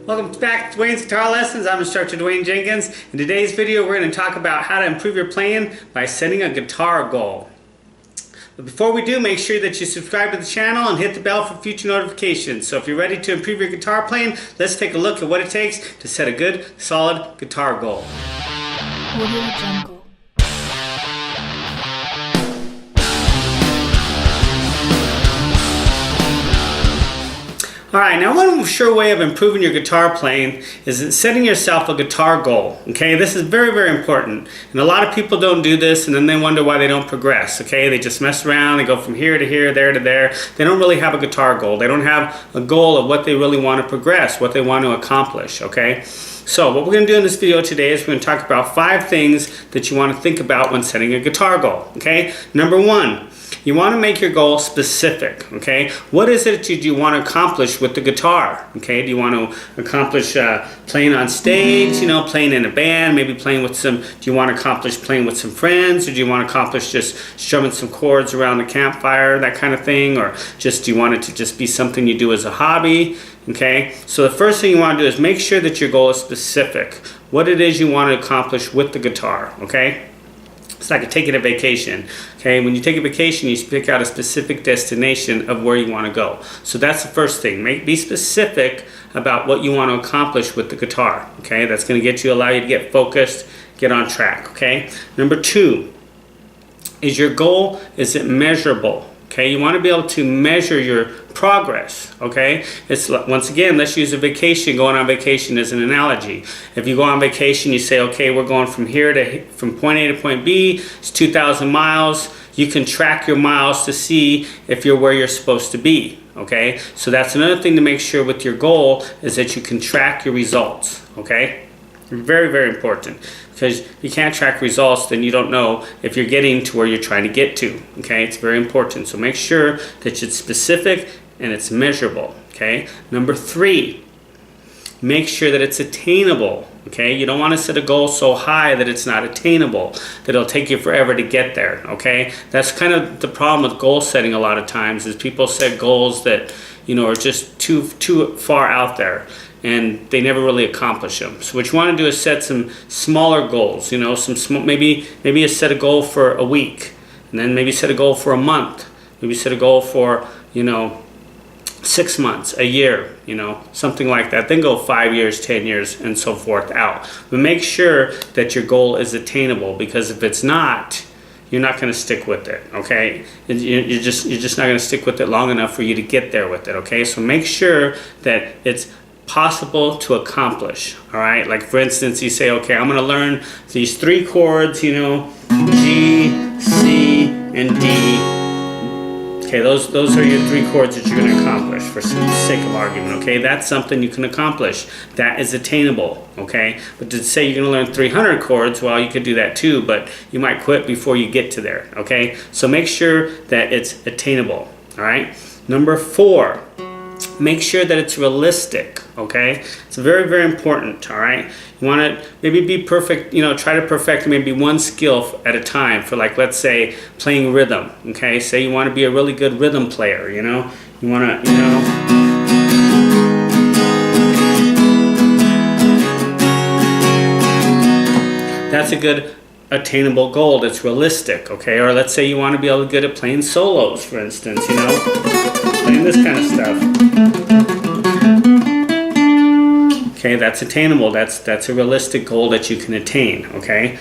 Welcome back to Dwayne's Guitar Lessons. I'm instructor Dwayne Jenkins. In today's video, we're going to talk about how to improve your playing by setting a guitar goal. But before we do, make sure that you subscribe to the channel and hit the bell for future notifications. So if you're ready to improve your guitar playing, let's take a look at what it takes to set a good, solid guitar goal. Audio Jungle. Alright, now one sure way of improving your guitar playing is setting yourself a guitar goal. Okay, this is very, very important. And a lot of people don't do this and then they wonder why they don't progress. Okay, they just mess around, they go from here to here, there to there. They don't really have a guitar goal. They don't have a goal of what they really want to progress, what they want to accomplish. Okay, so what we're going to do in this video today is we're going to talk about 5 things that you want to think about when setting a guitar goal. Okay, number 1. You want to make your goal specific, okay? What is it that you want to accomplish with the guitar, okay? Do you want to accomplish playing on stage, you know, playing in a band, maybe playing with some, do you want to accomplish playing with some friends, or do you want to accomplish just strumming some chords around the campfire, that kind of thing, or just do you want it to just be something you do as a hobby, okay? So the first thing you want to do is make sure that your goal is specific, what it is you want to accomplish with the guitar, okay? It's like taking a vacation. Okay, when you take a vacation, you pick out a specific destination of where you want to go. So that's the first thing. Be specific about what you want to accomplish with the guitar. Okay, that's going to allow you to get focused, get on track. Okay. Number 2 is your goal. Is it measurable? Okay, you want to be able to measure your progress. Okay, it's once again, let's use a vacation. Going on vacation as an analogy. If you go on vacation, you say, okay, we're going from point A to point B. It's 2,000 miles. You can track your miles to see if you're where you're supposed to be. Okay, so that's another thing to make sure with your goal is that you can track your results. Okay, very, very important. Because if you can't track results, then you don't know if you're getting to where you're trying to get to. Okay, it's very important. So make sure that it's specific and it's measurable. Okay, number 3, make sure that it's attainable. Okay, you don't want to set a goal so high that it's not attainable, that it'll take you forever to get there. Okay, that's kind of the problem with goal setting a lot of times, is people set goals that, you know, are just too far out there, and they never really accomplish them. So what you want to do is set some smaller goals, you know, maybe you set a goal for a week, and then maybe set a goal for a month, maybe set a goal for, you know, 6 months, a year, you know, something like that. Then go 5 years, 10 years, and so forth out. But make sure that your goal is attainable, because if it's not, you're not going to stick with it, okay? You're just not going to stick with it long enough for you to get there with it, okay? So make sure that it's possible to accomplish, all right? Like for instance, you say, okay, I'm going to learn these 3 chords, you know, G, C, and D. Okay, those are your 3 chords that you're going to accomplish for the sake of argument, okay? That's something you can accomplish. That is attainable, okay? But to say you're going to learn 300 chords, well, you could do that too, but you might quit before you get to there, okay? So make sure that it's attainable, all right? Number 4. Make sure that it's realistic, okay? It's very, very important, all right? You want to maybe be perfect, you know, try to perfect maybe one skill at a time for, like, let's say, playing rhythm, okay? Say you want to be a really good rhythm player, you know? You want to, you know... That's a good attainable goal that's realistic, okay? Or let's say you want to be able to get good at playing solos, for instance, you know? Playing this kind of stuff. Okay, that's attainable. That's a realistic goal that you can attain, okay?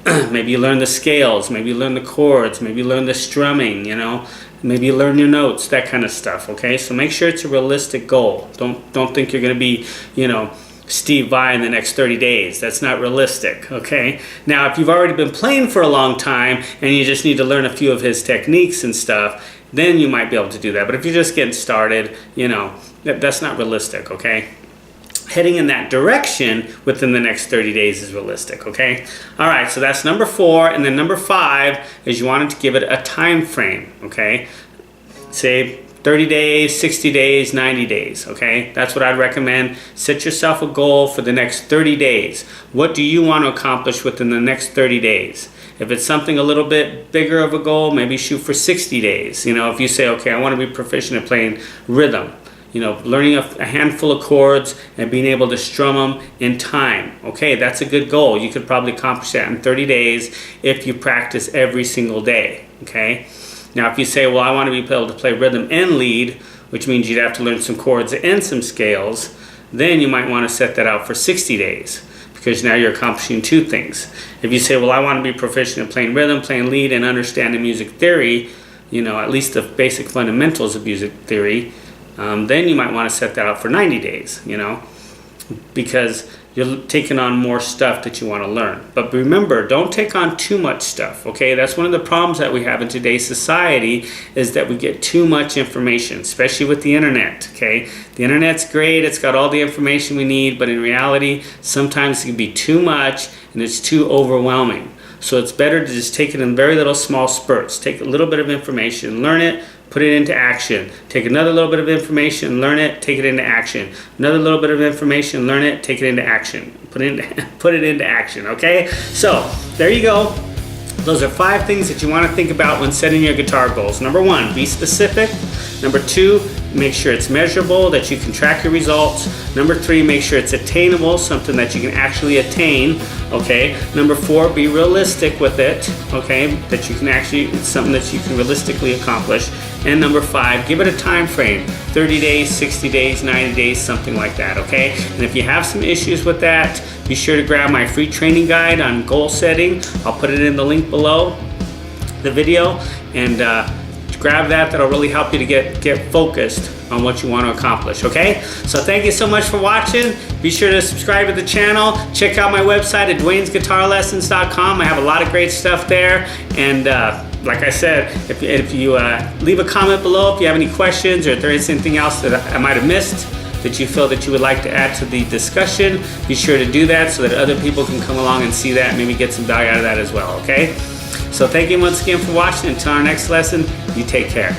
Maybe you learn the scales, maybe you learn the chords, maybe you learn the strumming, you know? Maybe you learn your notes, that kind of stuff, okay? So make sure it's a realistic goal. Don't think you're going to be, you know, Steve Vai in the next 30 days. That's not realistic, okay? Now, if you've already been playing for a long time and you just need to learn a few of his techniques and stuff, then you might be able to do that. But if you're just getting started, you know, that's not realistic, okay? Heading in that direction within the next 30 days is realistic, okay? All right, so that's number 4. And then number 5 is you wanted to give it a time frame, okay? Say 30 days, 60 days, 90 days, okay? That's what I'd recommend. Set yourself a goal for the next 30 days. What do you want to accomplish within the next 30 days? If it's something a little bit bigger of a goal, maybe shoot for 60 days. You know, if you say, okay, I want to be proficient at playing rhythm, learning a handful of chords and being able to strum them in time. Okay, that's a good goal. You could probably accomplish that in 30 days if you practice every single day. Okay, now if you say, well, I want to be able to play rhythm and lead, which means you'd have to learn some chords and some scales, then you might want to set that out for 60 days. Because now you're accomplishing two things. If you say, well, I want to be proficient in playing rhythm, playing lead, and understanding music theory, at least the basic fundamentals of music theory, then you might want to set that out for 90 days, because you're taking on more stuff that you want to learn. But remember, don't take on too much stuff, okay? That's one of the problems that we have in today's society, is that we get too much information, especially with the internet, okay? The internet's great, it's got all the information we need, but in reality, sometimes it can be too much and it's too overwhelming. So it's better to just take it in very little small spurts. Take a little bit of information, learn it, put it into action. Take another little bit of information, learn it, take it into action. Another little bit of information, learn it, take it into action. Put it into action, okay? So, there you go. Those are 5 things that you want to think about when setting your guitar goals. Number 1, be specific. Number 2, make sure it's measurable, that you can track your results. Number 3, make sure it's attainable, something that you can actually attain, okay? Number 4, be realistic with it, okay? That you can actually, it's something that you can realistically accomplish. And number 5, give it a time frame, 30 days, 60 days, 90 days, something like that, okay? And if you have some issues with that, be sure to grab my free training guide on goal setting. I'll put it in the link below the video, and grab that. That'll really help you to get focused on what you want to accomplish, okay? So thank you so much for watching. Be sure to subscribe to the channel. Check out my website at DwaynesGuitarLessons.com. I have a lot of great stuff there. And like I said, if you leave a comment below if you have any questions, or if there is anything else that I might have missed that you feel that you would like to add to the discussion, be sure to do that so that other people can come along and see that and maybe get some value out of that as well, okay? So thank you once again for watching. Until our next lesson, you take care.